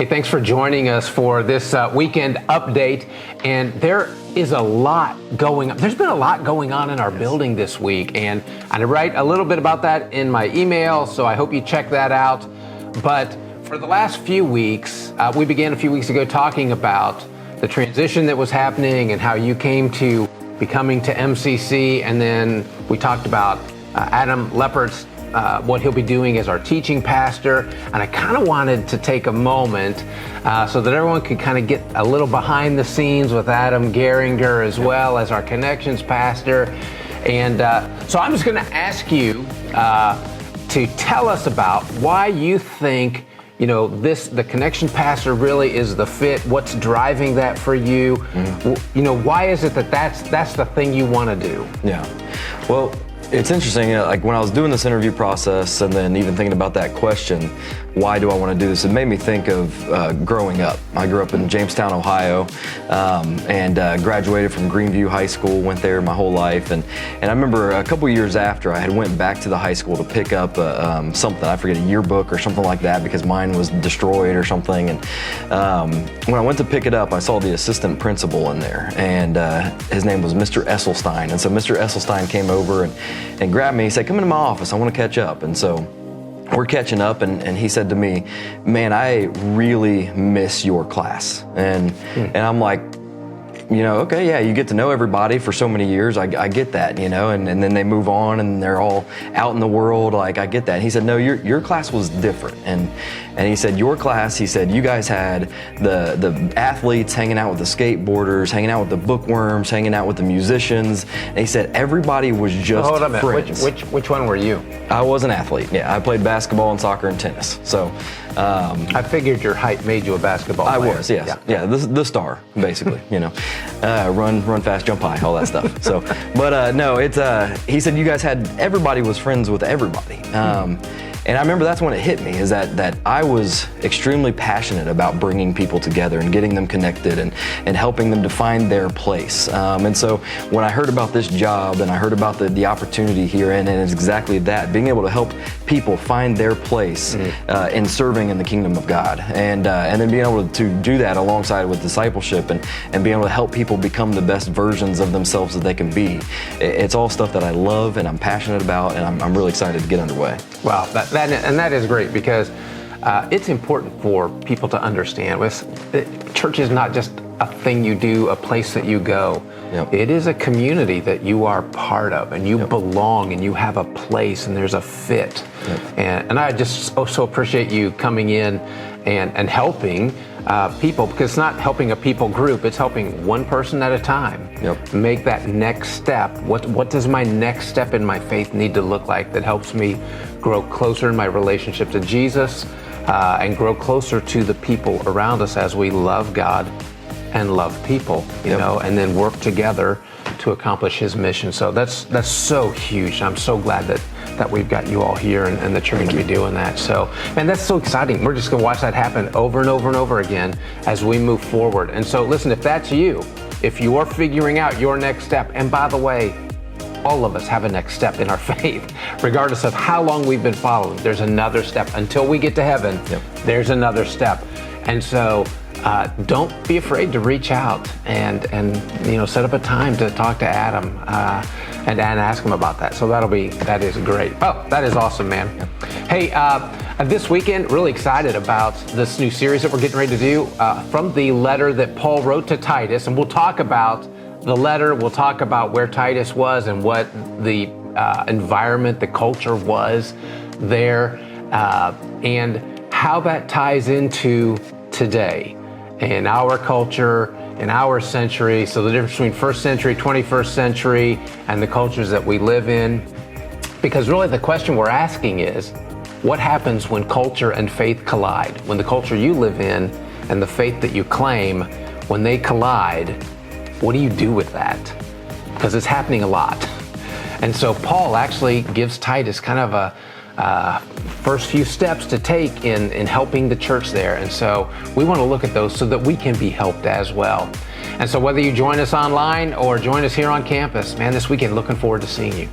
Hey, thanks for joining us for this weekend update. And there is a lot going on. There's been a lot going on in our building this week. And I write a little bit about that in my email, so I hope you check that out. But for the last few weeks, we began a few weeks ago talking about the transition that was happening and how you came to becoming to MCC. And then we talked about Adam Leppert's what he'll be doing as our teaching pastor. And I kind of wanted to take a moment so that everyone could kind of get a little behind the scenes with Adam Geringer as well as our connections pastor. And so I'm just going to ask you to tell us about why you think, you know, the connection pastor really is the fit. What's driving that for you? Mm-hmm. You know, why is it that that's the thing you want to do? Yeah. Well, it's interesting, like when I was doing this interview process and then even thinking about that question, why do I want to do this? It made me think of growing up. I grew up in Jamestown, Ohio, and graduated from Greenview High School, went there my whole life. And I remember a couple years after, I had went back to the high school to pick up something, I forget, a yearbook or something like that, because mine was destroyed or something. And when I went to pick it up, I saw the assistant principal in there, and his name was Mr. Esselstein. And so Mr. Esselstein came over and grabbed me. He said, "Come into my office, I want to catch up." And so we're catching up, and he said to me, "Man, I really miss your class." And I'm like, you know, okay, yeah, you get to know everybody for so many years. I get that, you know, and then they move on and they're all out in the world. Like, I get that. And he said, "No, your class was different." And he said, "Your class," he said, "you guys had the athletes hanging out with the skateboarders, hanging out with the bookworms, hanging out with the musicians." And he said, everybody was just Hold on a minute. friends. Which one were you? I was an athlete. Yeah, I played basketball and soccer and tennis. So I figured your height made you a basketball player. I was, yes. Yeah, the star, basically, you know. Run fast, jump high, all that stuff. So, but no, it's, he said you guys everybody was friends with everybody. And I remember that's when it hit me, is that I was extremely passionate about bringing people together and getting them connected and helping them to find their place. And so when I heard about this job and I heard about the opportunity here, and it's exactly that, being able to help people find their place in serving in the kingdom of God. And then being able to do that alongside with discipleship and being able to help people become the best versions of themselves that they can be. It's all stuff that I love and I'm passionate about, and I'm really excited to get underway. Wow, that is great, because it's important for people to understand. Church is not just a thing you do, a place that you go. Yep. It is a community that you are part of, and you belong, and you have a place, and there's a fit. Yep. And I just so appreciate you coming in and helping people, because it's not helping a people group, it's helping one person at a time. Yep. Make that next step. What does my next step in my faith need to look like that helps me grow closer in my relationship to Jesus and grow closer to the people around us as we love God and love people, you know, and then work together to accomplish His mission. So that's so huge. I'm so glad that we've got you all here and that you're going to be doing that. So, and that's so exciting. We're just going to watch that happen over and over and over again as we move forward. And so listen, if that's you, if you are figuring out your next step, and by the way, all of us have a next step in our faith, regardless of how long we've been following. There's another step until we get to heaven. There's another step. And so don't be afraid to reach out and you know, set up a time to talk to Adam and ask him about that. So that is great. Oh, that is awesome, man. Hey, this weekend, really excited about this new series that we're getting ready to do from the letter that Paul wrote to Titus, and we'll talk about the letter. We'll talk about where Titus was and what the environment, the culture was there, and how that ties into today in our culture, in our century. So the difference between first century, 21st century, and the cultures that we live in. Because really the question we're asking is, what happens when culture and faith collide? When the culture you live in and the faith that you claim, when they collide, what do you do with that? Because it's happening a lot. And so Paul actually gives Titus kind of a first few steps to take in helping the church there. And so we want to look at those so that we can be helped as well. And so whether you join us online or join us here on campus, man, this weekend, looking forward to seeing you.